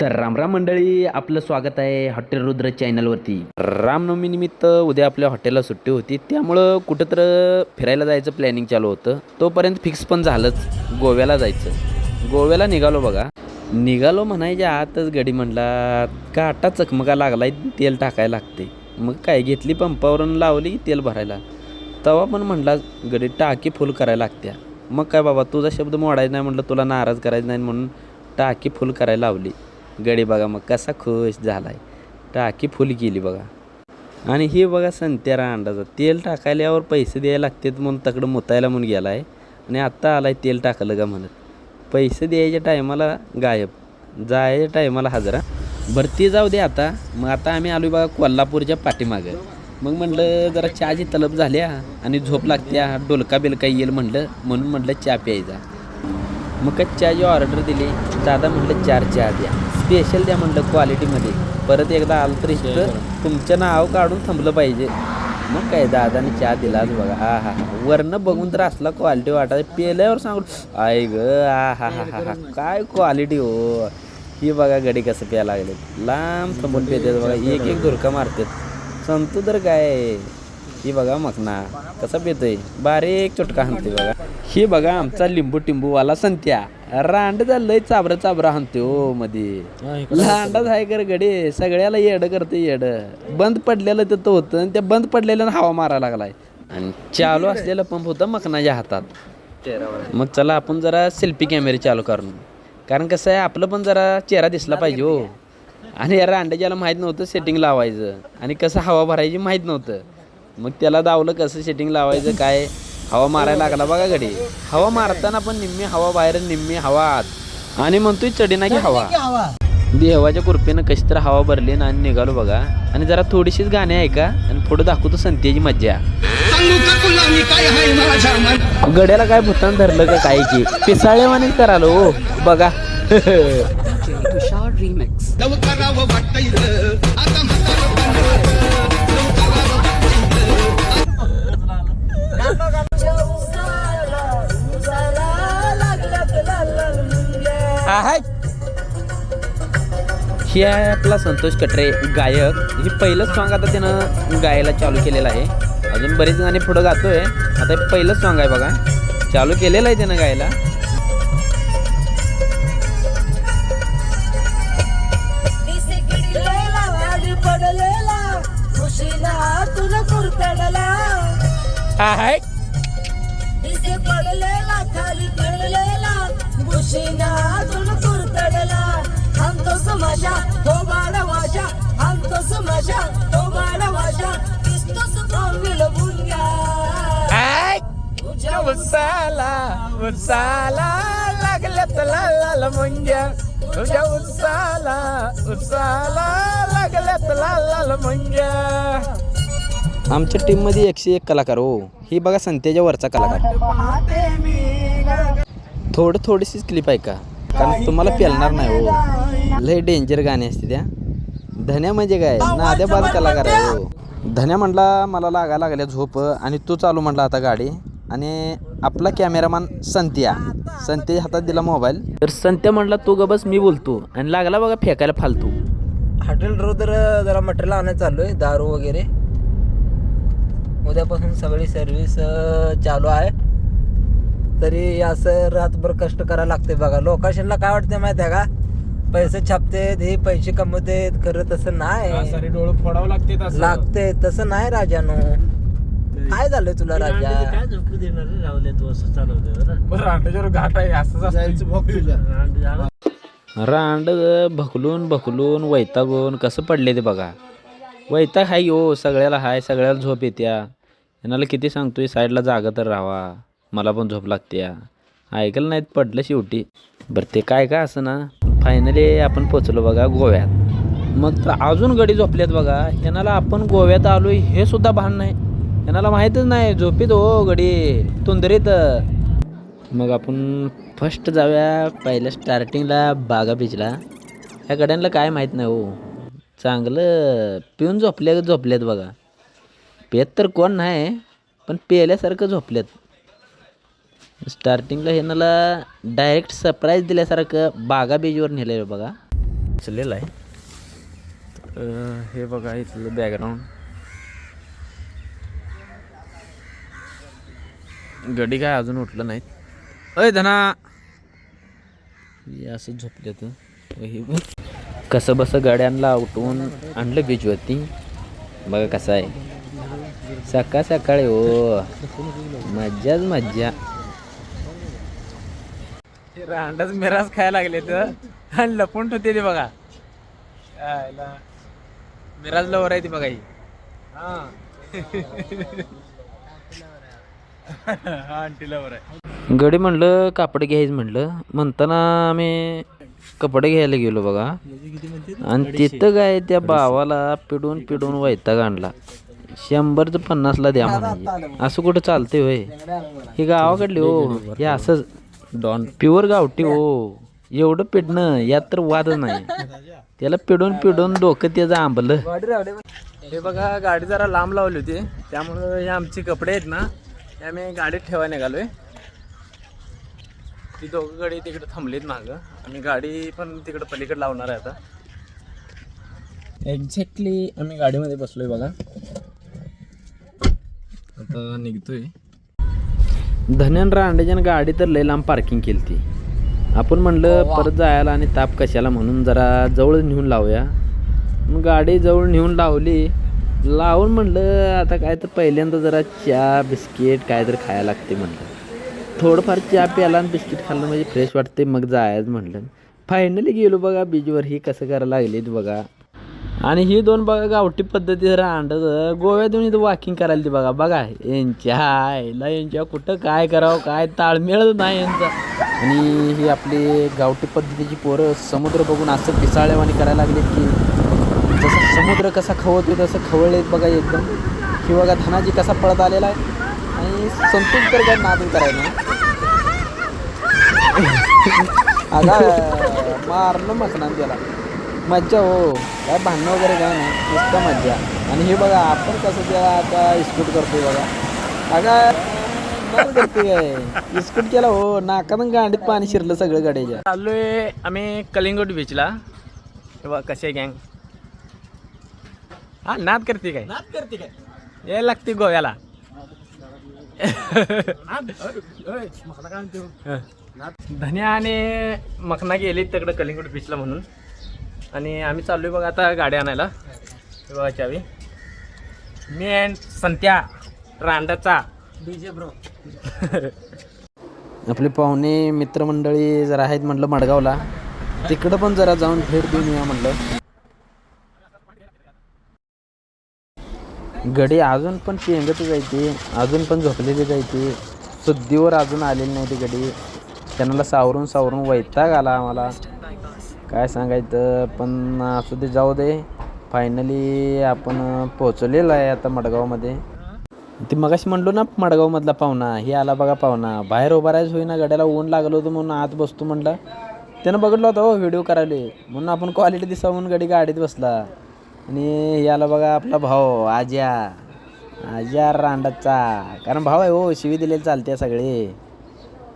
तर रामराम मंडळी, आपलं स्वागत आहे हॉटेल रुद्र चॅनलवरती. रामनवमीनिमित्त उद्या आपल्या हॉटेलला सुट्टी होती, त्यामुळं कुठं तर फिरायला जायचं प्लॅनिंग चालू होतं. तोपर्यंत फिक्स पण झालंच, गोव्याला जायचं. गोव्याला निघालो बघा. निघालो म्हणायच्या आतच गडी म्हणला काटा चकमका लागलाय, तेल टाकायला लागते. मग काय घेतली पंपावरून लावली तेल भरायला. तवा पण म्हणला गडी टाकी फुल करायला लागत्या. मग काय बाबा, तुझा शब्द मोडायचा नाही म्हटलं, तुला नाराज करायचं नाही म्हणून टाकी फुल करायला लावली. गडी बघा मग कसा खुश झालाय, टाकी फुल केली बघा. आणि हे बघा संत्यारा अंडाचा तेल टाकायल्यावर पैसे द्यायला लागतात म्हणून तकडं मुतायला म्हणून गेला आहे. आणि आत्ता आलाय तेल टाकलं का म्हणत. पैसे द्यायच्या टायमाला गायब, जायच्या टायमाला हजरा. भरती जाऊ दे आता. मग आता आम्ही आलो बघा कोल्हापूरच्या पाठीमागं. मग म्हटलं जरा चहाची तलब झाल्या आणि झोप लागत्या, डोलका बिलका येईल म्हणलं, म्हणून म्हटलं चहा प्यायचा. मग काय चहाची ऑर्डर दिली. दादा म्हटलं 4 चहा द्या, स्पेशल द्या म्हटलं क्वालिटीमध्ये. परत एकदा आलं तर इथं तुमचं नाव काढून थांबलं पाहिजे. मग काय दादाने चहा दिलाच बघा. हा हा हा, वरनं बघून तर असला क्वालिटी वाटायचं, पेल्यावर सांगू आय ग हा हा हा हा हा, काय क्वालिटी हो. ही बघा गडी कसं प्यायला लागले, लांब थांबून पेतात बघा, एक एक धुरका मारतात. संतू तर काय, ही बघा मखना कसा पेतोय, बारीक चुटका हाणते बघा. ही बघा आमचा लिंबू टिंबूवाला संत्या, रांड लय चाबरा चाबरा हाणते हो मध्ये. लांडाच आहे कर गडी, सगळ्याला येड करते येड. बंद पडलेलं तिथं होतं आणि त्या बंद पडलेल्यानं हवा मारायला लागलाय. आणि चालू असलेलं पंप होतं मखनाच्या हातात. मग चला आपण जरा सेल्फी कॅमेरे चालू करून, कारण कसं आहे आपलं पण जरा चेहरा दिसला पाहिजे हो. आणि या रांड्याच्याला माहीत नव्हतं सेटिंग लावायचं आणि कसं हवा भरायची माहीत नव्हतं. मग त्याला दावलं कसं सेटिंग लावायचं काय, हवा मारायला लागला बघा गडी. हवा मारताना पण निम्मी हवा बाहेर निम्मी हवा आत. आणि म्हणतोय चढीना की हवा. देवाच्या कृपेनं कशी तर हवा भरली ना आणि निघालो बघा. आणि जरा थोडीशीच गाणे ऐका आणि पुढं दाखवतो संत्याची मज्जा. गड्याला काय भूतान धरलं का काय की पिसाळेवानीच करालो हो बघा. ही आहे आपला संतोष कटरे गायक. ही पहिलंच सॉन्ग आता त्यानं गायला चालू केलेलं आहे. अजून बरेच गाणे पुढं गातोय. आता हे पहिलंच सॉन्ग आहे बघा, चालू केलेलं आहे त्यानं गायला. उसाला लागल्यात लाल मुंग्या, तुझ्या उसाला लागल्यात लाल मुंग्या. आमच्या टीम मध्ये 101 कलाकार हो. ही बघा संत्याच्या वरचा कलाकार. थोडीशीच क्लिप आहे का, कारण तुम्हाला पेलणार नाही हो. लय डेंजर गाणी असते त्या. धन्या म्हणजे काय नाद्याबाज कलाकार आहे हो. धन्या म्हटला मला लागायला लागल्या झोप आणि तू चालू म्हटला आता गाडी. आणि आपला कॅमेरामॅन संत्याच्या हातात दिला मोबाईल. तर संत्या म्हटला तू ग बस मी बोलतो, आणि लागला बघा फेकायला फालतू. हॉटेल रुद्र जरा मटेरियल आणायला चालू आहे, दारू वगैरे. उद्यापासून सगळी सर्व्हिस चालू आहे. तरी असं रातभर कष्ट करायला लागते बघा. लोकेशनला काय वाटते माहिती आहे का, पैसे छापतेत हे पैसे कमवतेत, खरं तसं नाही. डोळं फोडावं लागते तसं नाही राजानो. काय झालंय तुला राजा, काय झोपू देणार राहुल, तू असं चालवते घाट आहे असं. रांड भकलून वैतागून कसं पडले ते बघा. वैताग हाय हो सगळ्याला, हाय सगळ्याला झोप येत्या. यांना किती सांगतोय साईडला जागा तर राहावा, मला पण झोप लागते. ऐकलं नाहीत, पडलं शेवटी. बरं ते काय असं ना, फायनली आपण पोचलो बघा गोव्यात. मग तर अजून गडी झोपल्यात बघा. यांना आपण गोव्यात आलोय हे सुद्धा भान नाही. यांना माहीतच नाही झोपीत हो गडी तुंदरीत. मग आपण फर्स्ट जाऊया पहिल्या स्टार्टिंगला बागा बीचला. ह्या गड्यांना काय माहीत नाही हो, चांगलं पिऊन झोपल्यात बघा. पेत तर कोण नाही, पण पेल्यासारखं झोपल्यात. स्टार्टिंगला ह्याला डायरेक्ट सरप्राईज दिल्यासारखं बागा बीचवर नेलेलं बघा. चलेलं आहे. हे बघा इथलं बॅकग्राऊंड. गडी काय अजून उठलं नाहीत. अय धना हे असं झोपले तर कसं बसं गाड्यांना उठवून आणलं बीचवरती. बघा कसं आहे सकाळ सकाळी. हो मज्जाच मज्जा. रांडाच मिराज खायला लागले तर आणि लपून ठेवते ते बघा. मिराज लवर आहे ती बघा ही. गडी म्हणलं कापड घ्यायचं म्हणताना आम्ही कपडे घ्यायला गेलो बघा. आणि तिथं काय त्या भावाला पिडून पिडून वैताग आणला. 100चं 50ला द्या म्हणायचे. असं कुठं चालते होय. हे गावाकडले हो. हे असंच डॉन प्युअर गावठी हो. एवढं पिडणं यात तर वादच नाही. त्याला पिडून पिडून डोकं त्याचं आंबलं. हे बघा गाडी जरा लांब लावली होती त्यामुळं हे आमचे कपडे आहेत ना ते आम्ही गाडीत ठेवायला निघालोय. ती दोघं गाडी तिकडे थांबलीत मागं. आम्ही गाडी पण तिकडे पलीकडे लावणार आहे आता. एक्झॅक्टली आम्ही गाडीमध्ये बसलोय बघा. आता निघतोय. धन्यान रांडेजन गाडी तर लय लांब पार्किंग केली ती. आपण म्हणलं परत जायला आणि ताप कशाला म्हणून जरा जवळ नेऊन लावूया. मग गाडी जवळ नेऊन लावून म्हणलं आता काय तर पहिल्यांदा जरा चहा बिस्किट काय तर खायला लागते म्हणलं. थोडंफार चहा प्याला आणि बिस्किट खाल्लं म्हणजे फ्रेश वाटते. मग जायचं म्हणलं. फायनली गेलो बघा बीचवर. ही कसं करायला लागलीत बघा. आणि ही दोन बघा गावठी पद्धती रांडच गोव्यातून इथं वॉकिंग करायला ती बघा यांच्या कुठं काय करावं काय ताळमेळच नाही यांचा. आणि ही आपली गावठी पद्धतीची पोरं समुद्र बघून असं पिसाळेवाणी करायला लागले की जसं समुद्र कसा खवळतो तसं खवळले बघा एकदम. ही बघा धनाजी कसा पळत आलेला आहे. आणि संतोष तर काय नाद करायला अगा मारणं मखना त्याला. मज्जा हो. काय भांडणं वगैरे काय नाही नुसतं मज्जा. आणि हे बघा आपण कसं त्याला आता इस्कूट करतोय बघा. अगा करते काय इस्कूट केला हो. नाकातून गांडीत पाणी शिरलं सगळं गाडीच्या. चाललोय आम्ही कलिंगोट बीचला. बघा कसे गँग. हा नाद करते काय यायला लागते गोव्याला. धन्या आणि मखना गेली तिकडं कलिंगोट बीचला म्हणून. आणि आम्ही चाललोय बघा आता गाडी आणायला. बघा चावी. मी अँड संत्या रांडाचा डीजे ब्रो. आपले पाहुणे मित्रमंडळी जरा आहेत म्हटलं मडगावला. तिकडं पण जरा जाऊन भेट देऊन या म्हटलं. गडी अजून पण पेंगत जायची. अजून पण झोपलेली जायची. शुद्धीवर अजून आलेली नाही ती गडी. त्यांना सावरून वैताग आला आम्हाला काय सांगायचं. पण असू दे जाऊ दे. फायनली आपण पोचलेलो आहे आता मडगावमध्ये. ती मगाशी म्हणलो ना मडगावमधला पाहुणा. हे आला बघा पाहुणा. बाहेर उभा राहायच होईना. गाड्याला ऊन लागलं होतं म्हणून आत बसतो म्हणला. त्यानं बघितलं होतं हो व्हिडिओ करायला म्हणून आपण क्वालिटी दिसावं म्हणून गाडीत बसला. आणि याला बघा आपला भाऊ आजा रांडाचा. कारण भाऊ आहे हो. शिवी दिलेली चालते सगळे.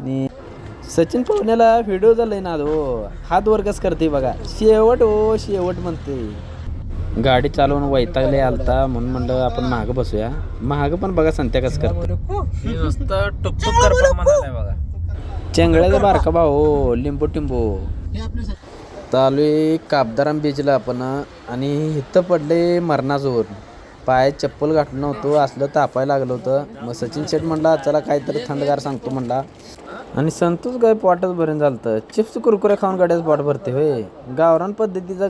आणि सचिन पाहुण्याला व्हिडिओ झालाय ना हो. हात वरकच करते बघा. शेवट हो शेवट म्हणते. गाडी चालवून वैतागले आलता म्हणून म्हणलं आपण मागं बसूया. मागं पण बघा संत्या कसं करतं. नुसतं टुकटुक कर म्हणालाय बघा. चेंगळ्याचा बारका भाऊ लिंबू टिंबू. चालू काबदाराम बीचला आपण. आणि इथं पडले मरणाजोर. पायात चप्पल घातलं नव्हतं. असलं तापायला लागलं होतं. मग सचिन शेठ म्हणला चला काहीतरी थंडगार सांगतो म्हणला. आणि संतोष काय पोटच भरून झालं. चिप्स कुरकुरे खाऊन गाड्याच पोट भरते होय. गावरान पद्धतीचा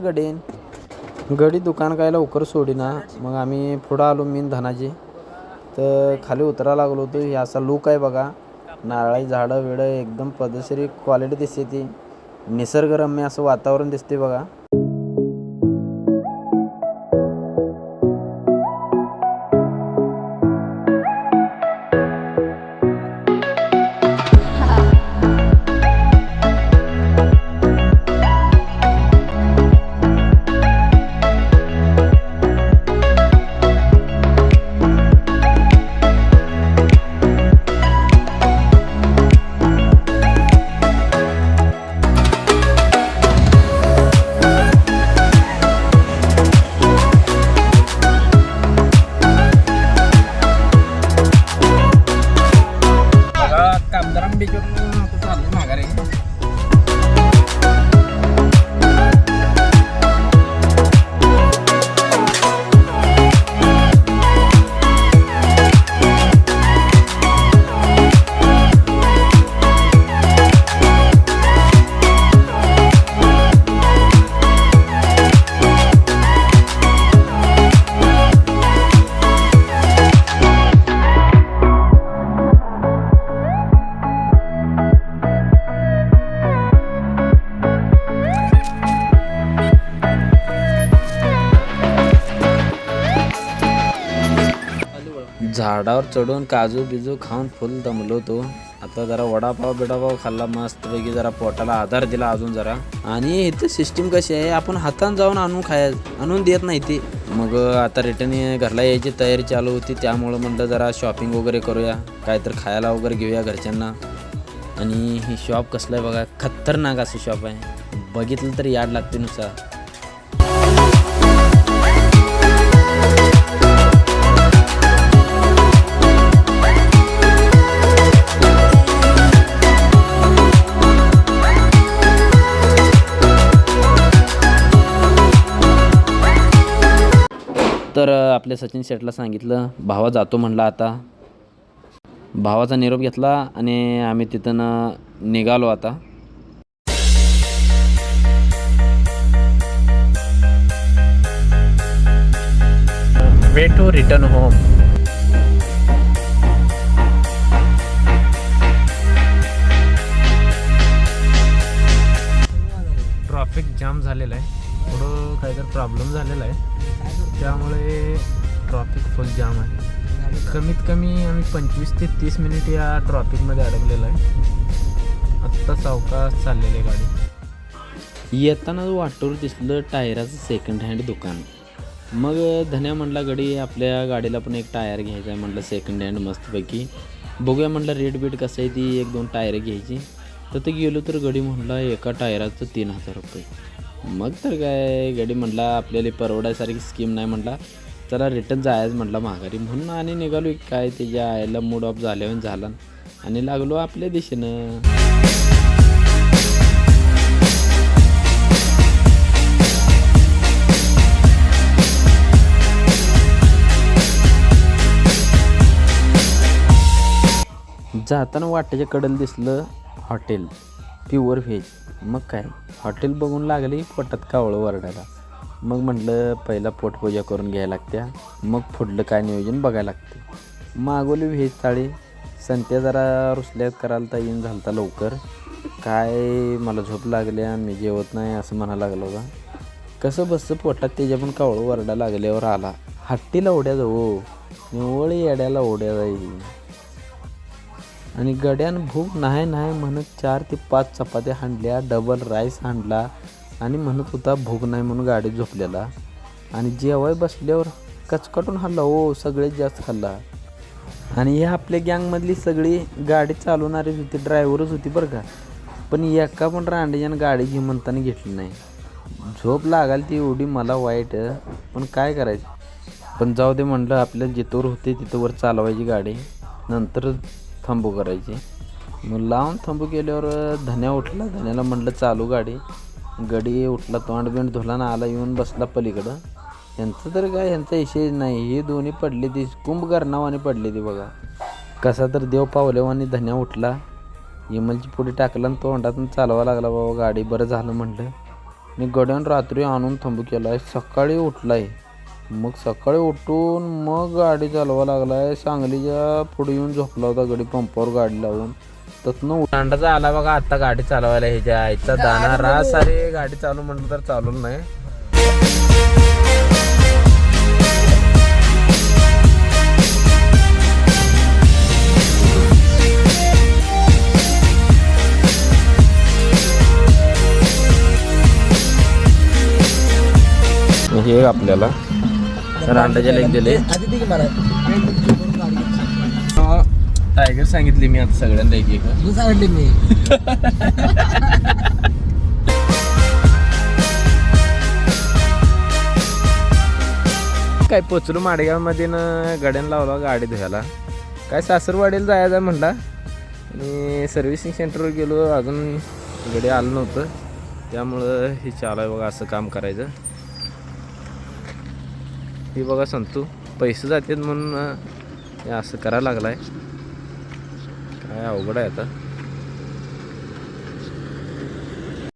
गडी दुकान काय लवकर सोडीना. मग आम्ही पुढं आलो मी धनाजी. तर खाली उतरायला लागलो होतो. हे असा लूक आहे बघा. नारळी झाडं वेळं एकदम पद्धतशीर क्वालिटी दिसते ती. निसर्गरम्य असं वातावरण दिसते बघा. झाडावर चढून काजू बिजू खाऊन फुल दमलो होतो. आता जरा वडापाव बिडापाव खाल्ला मस्तपैकी, जरा पोटाला आधार दिला अजून जरा. आणि इथं सिस्टीम कशी आहे, आपण हातानं जाऊन आणून देत नाही ते. मग आता रिटर्न घरला यायची तयारी चालू होती, त्यामुळं म्हटलं जरा शॉपिंग वगैरे करूया, काहीतरी खायला वगैरे घेऊया घरच्यांना. आणि ही शॉप कसलं आहे बघा, खतरनाक असं शॉप आहे, बघितलं तर याड लागते नुसार. तर आपल्या सचिन शेटला सांगितलं, भावा जातो म्हणला. आता भावाचा निरोप घेतला आणि आम्ही तिथं निघालो. आता way to return home. Traffic jam झालेला आहे, थोडं काहीतरी प्रॉब्लेम झालेला आहे, त्यामुळे ट्रॉफिक फुल जाम आहे. कमीत कमी आम्ही 25 ते 30 मिनिट या ट्रॉफिकमध्ये अडकलेलो आहे. आत्ता सावकाश चाललेली आहे गाडी. येताना वाटोर दिसलं टायराचं सेकंड हँड दुकान. मग धन्या म्हटला, गडी आपल्या गाडीला पण एक टायर घ्यायचा आहे म्हटलं सेकंड हँड मस्तपैकी. बघूया म्हटलं रेट बीट कसं आहे, ती 1-2 टायर घ्यायची. तर ते गेलो तर गडी म्हटला एका टायराचं 3000 रुपये. मग तर काय, गडी म्हटला आपल्याला परवडायसारखी स्कीम नाही म्हटला, चला रिटर्न जायचं म्हटलं माघारी. म्हणून आणि निघालो. काय त्याच्या आईला मूड ऑफ झाल्यावर झाला आणि लागलो आपल्या दिशेनं. जाताना वाटेच्या कडेला दिसलं हॉटेल प्युअर व्हेज. मग काय, हॉटेल बघून लागली पोटात कावळं वरडायला. मग म्हटलं पहिला पोटपूजा करून घ्यायला लागत्या, मग पुढलं काय नियोजन बघायला लागते. मागवली व्हेज थाळी. संत्या जरा रुसल्यात करायला तर येऊन झालता लवकर. काय मला झोप लागली आणि मी जेवत नाही असं म्हणायला लागलो का. कसं बसतं पोटात त्याच्या पण कावळं वरडा लागल्यावर आला. हट्टीला ओढ्या जाऊ, निवळ येड्याला ओढ्या जाईल. आणि गड्यानं भूक नाही म्हणत 4 ते 5 चपात्या हाणल्या, डबल राईस हाणला आणि म्हणत होता भूक नाही म्हणून गाडीत झोपलेला. आणि जेवाय बसल्यावर कचकटून खाल्ला हो, सगळ्यात जास्त खाल्ला. आणि ह्या आपल्या गँगमधली सगळी गाडी चालवणारीच होती, ड्रायव्हरच होती बरं का. पण एका पण रांडेच्यानं गाडी घे म्हणताना घेतली नाही. झोप लागाल ती एवढी मला वाईट, पण काय करायचं. पण जाऊ दे म्हटलं, आपल्याला जिथवर होते तिथंवर चालवायची गाडी, नंतर थांबू करायची. मग लावून थांबू केल्यावर धन्या उठला. धन्याला म्हटलं चालू गाडी. गडी उठला, तोंड बिंड धुला ना आला, येऊन बसला पलीकडं. यांचं तर काय, यांचा विषय नाही. हे दोन्ही पडले, ती कुंभकर्णावाने पडले ती बघा. कसा तर देव पावल्यावानी धन्या उठला, इमलची पुढे टाकला आणि तोंडातून चालवा लागला. बाबा गाडी बरं झालं म्हटलं. आणि गड्यानं रात्री आणून थांबू केला आहे. सकाळी उठला आहे. मग सकाळी उठून मग गाडी चालवा लागला आहे. सांगलीच्या पुढे येऊन झोपला होता गडी पंपावर गाडी लावून. तसनं उठांडाचा आला बघा आता गाडी चालवायला. ह्याच्या आईचा दाना रास. अरे गाडी चालू म्हटलं तर चालवलं नाही. हे आपल्याला रांडाच्या लेक दिले. टायगर सांगितली मी आता सगळ्यांना एक सांगितली मी. काय पोचलो माडेगावमध्ये ना, गाड्यानं लावला गाडी धुवायला. काय सासरवाडीला जायचं म्हटला आणि सर्व्हिसिंग सेंटरवर गेलो, अजून गडी आलं नव्हतं. त्यामुळं हे चालू आहे बघा असं काम करायचं. हे बघा संतू पैसे जातात म्हणून हे असं करायला लागला आहे. काय अवघड आहे आता.